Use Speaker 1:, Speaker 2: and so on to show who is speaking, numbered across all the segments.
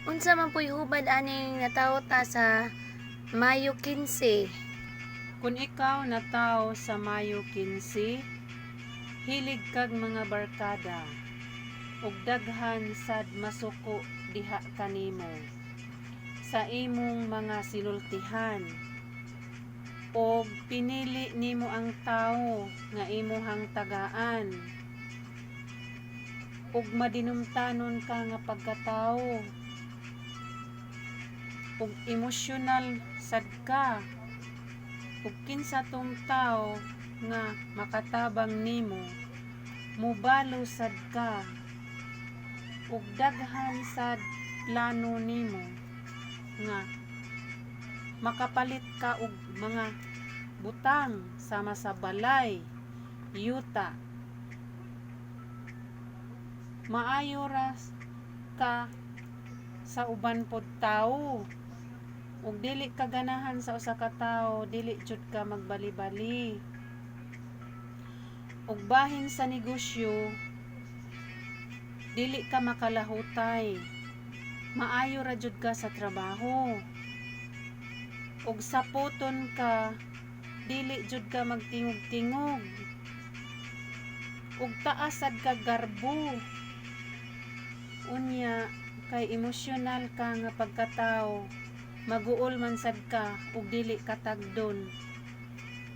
Speaker 1: Unsa man puy hubad aning natawo ta sa Mayo 15?
Speaker 2: Kung ikaw nataw sa Mayo 15, hilig kag mga barkada, ug daghan sad masuko diha kanimo sa imong mga sinultihan, ug pinili nimo ang tawo nga imuhang tagaan, ug madinumtanon ka nga pagkatawo, ug emosyonal sad ka, ug kinsa tong tawo nga makatabang nimo, mubalo sad ka, ug daghan sad plano nimo nga makapalit ka og mga butang sama sa balay, yuta. Maayo ra ka sa uban pod tawo, ug dili ka ganahan sa usa ka tawo, dili jud ka magbali-bali. Ug bahin sa negosyo, dili ka makalahutay. Maayo ra jud ka sa trabaho. Ug sa puton ka, dili jud ka magtingog-tingog. Ug taas sad ka garbo. Unya kay emosyonal ka nga pagkatawo, maguol man sad ka ug dili ka tagdon.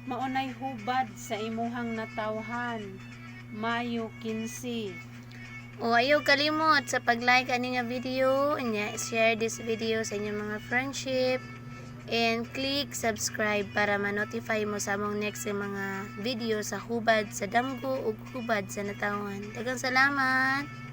Speaker 2: Maunay hubad sa imuhang natawhan, Mayo 15.
Speaker 1: O ayaw kalimot sa pag-like ani nga video, nya share this video sa inyong mga friendship, and click subscribe para ma-notify mo sa among next mga video sa hubad sa damgo ug hubad sa natawan. Daghang salamat.